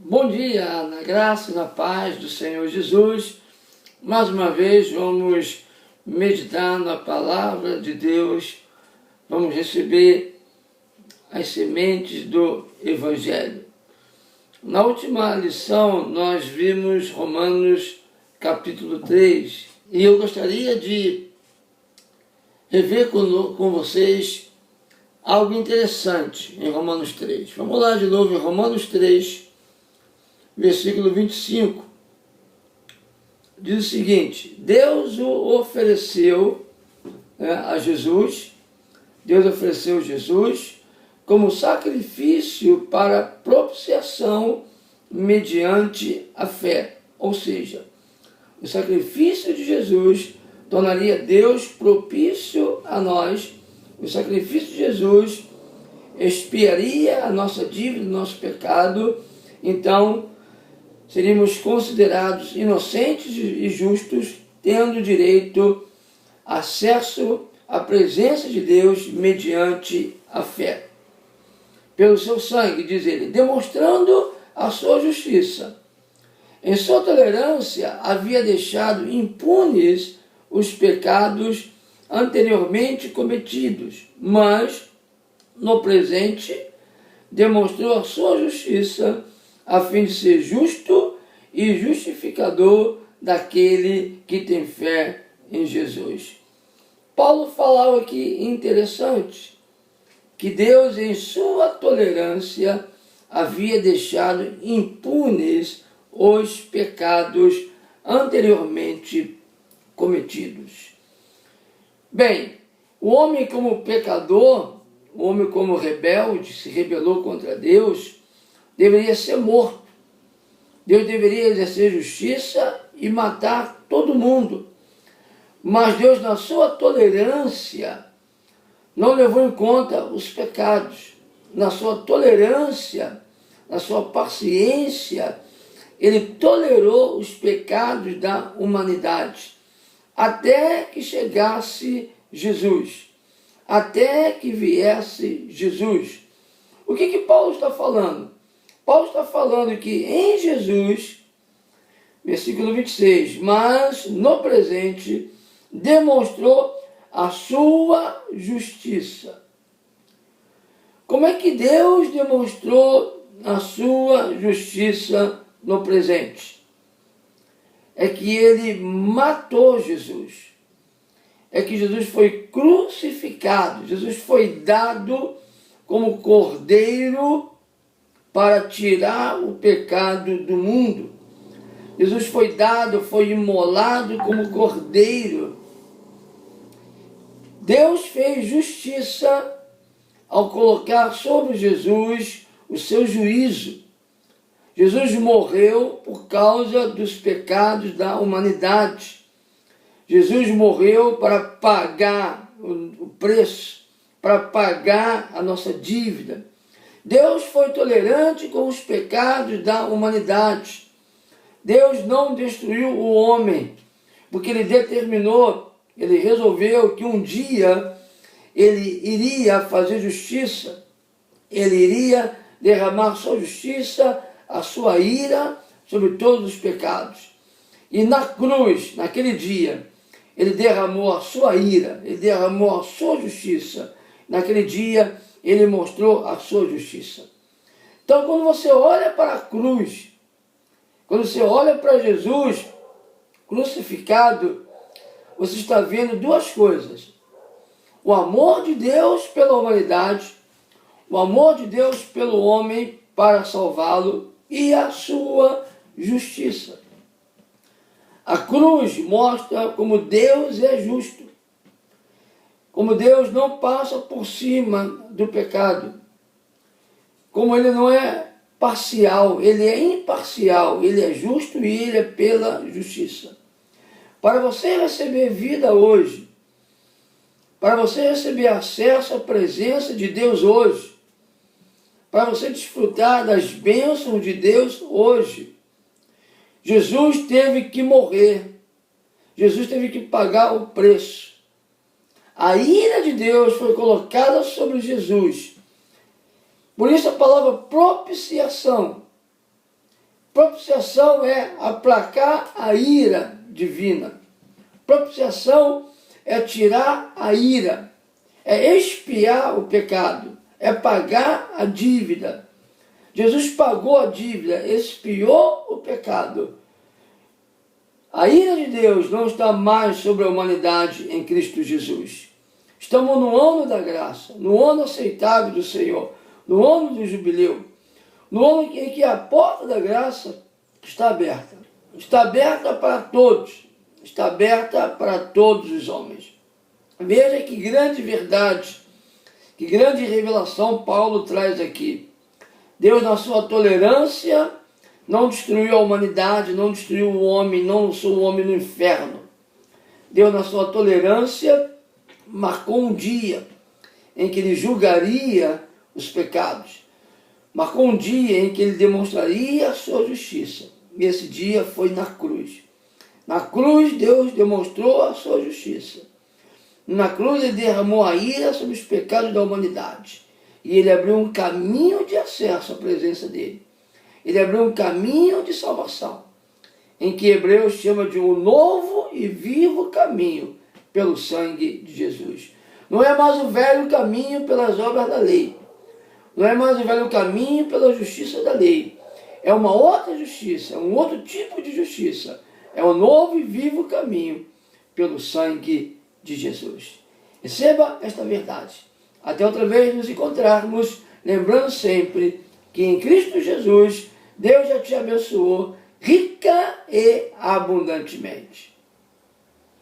Bom dia, na graça e na paz do Senhor Jesus. Mais uma vez vamos meditar na palavra de Deus, vamos receber as sementes do Evangelho. Na última lição nós vimos Romanos capítulo 3 e eu gostaria de rever com vocês algo interessante em Romanos 3. Vamos lá de novo em Romanos 3, versículo 25, diz o seguinte: Deus o ofereceu a Jesus, Deus ofereceu Jesus como sacrifício para propiciação mediante a fé. Ou seja, o sacrifício de Jesus tornaria Deus propício a nós, o sacrifício de Jesus expiaria a nossa dívida, o nosso pecado, então seríamos considerados inocentes e justos, tendo direito acesso à presença de Deus mediante a fé. Pelo seu sangue, diz ele, demonstrando a sua justiça. Em sua tolerância, havia deixado impunes os pecados anteriormente cometidos, mas, no presente, demonstrou a sua justiça a fim de ser justo e justificador daquele que tem fé em Jesus. Paulo falava aqui interessante, que Deus em sua tolerância havia deixado impunes os pecados anteriormente cometidos. Bem, o homem como pecador, o homem como rebelde, se rebelou contra Deus, deveria ser morto. Deus deveria exercer justiça e matar todo mundo. Mas Deus, na sua tolerância, não levou em conta os pecados. Na sua tolerância, na sua paciência, ele tolerou os pecados da humanidade, até que chegasse Jesus, até que viesse Jesus. O que Paulo está falando? Paulo está falando que em Jesus, versículo 26, mas no presente demonstrou a sua justiça. Como é que Deus demonstrou a sua justiça no presente? É que ele matou Jesus. É que Jesus foi crucificado. Jesus foi dado como cordeiro para tirar o pecado do mundo. Jesus foi dado, foi imolado como cordeiro. Deus fez justiça ao colocar sobre Jesus o seu juízo. Jesus morreu por causa dos pecados da humanidade. Jesus morreu para pagar o preço, para pagar a nossa dívida. Deus foi tolerante com os pecados da humanidade. Deus não destruiu o homem, porque ele determinou, ele resolveu que um dia ele iria fazer justiça, ele iria derramar sua justiça, a sua ira sobre todos os pecados. E na cruz, naquele dia, ele derramou a sua ira, ele derramou a sua justiça. Naquele dia, ele mostrou a sua justiça. Então, quando você olha para a cruz, quando você olha para Jesus crucificado, você está vendo duas coisas: o amor de Deus pela humanidade, o amor de Deus pelo homem para salvá-lo e a sua justiça. A cruz mostra como Deus é justo, como Deus não passa por cima do pecado, como ele não é parcial, ele é imparcial, ele é justo e ele é pela justiça. Para você receber vida hoje, para você receber acesso à presença de Deus hoje, para você desfrutar das bênçãos de Deus hoje, Jesus teve que morrer, Jesus teve que pagar o preço. A ira de Deus foi colocada sobre Jesus. Por isso a palavra propiciação. Propiciação é aplacar a ira divina. Propiciação é tirar a ira, é expiar o pecado, é pagar a dívida. Jesus pagou a dívida, expiou o pecado. A ira de Deus não está mais sobre a humanidade em Cristo Jesus. Estamos no ano da graça, no ano aceitável do Senhor, no ano do jubileu, no ano em que a porta da graça está aberta. Está aberta para todos, está aberta para todos os homens. Veja que grande verdade, que grande revelação Paulo traz aqui. Deus, na sua tolerância, não destruiu a humanidade, não destruiu o homem, não lançou o homem no inferno. Deus, na sua tolerância, marcou um dia em que ele julgaria os pecados. Marcou um dia em que ele demonstraria a sua justiça. E esse dia foi na cruz. Na cruz, Deus demonstrou a sua justiça. Na cruz, ele derramou a ira sobre os pecados da humanidade. E ele abriu um caminho de acesso à presença dele. Ele abriu um caminho de salvação, em que Hebreus chama de um novo e vivo caminho pelo sangue de Jesus. Não é mais o velho caminho pelas obras da lei. Não é mais o velho caminho pela justiça da lei. É uma outra justiça, é um outro tipo de justiça. É um novo e vivo caminho pelo sangue de Jesus. Receba esta verdade. Até outra vez nos encontrarmos, lembrando sempre que em Cristo Jesus, Deus já te abençoou rica e abundantemente.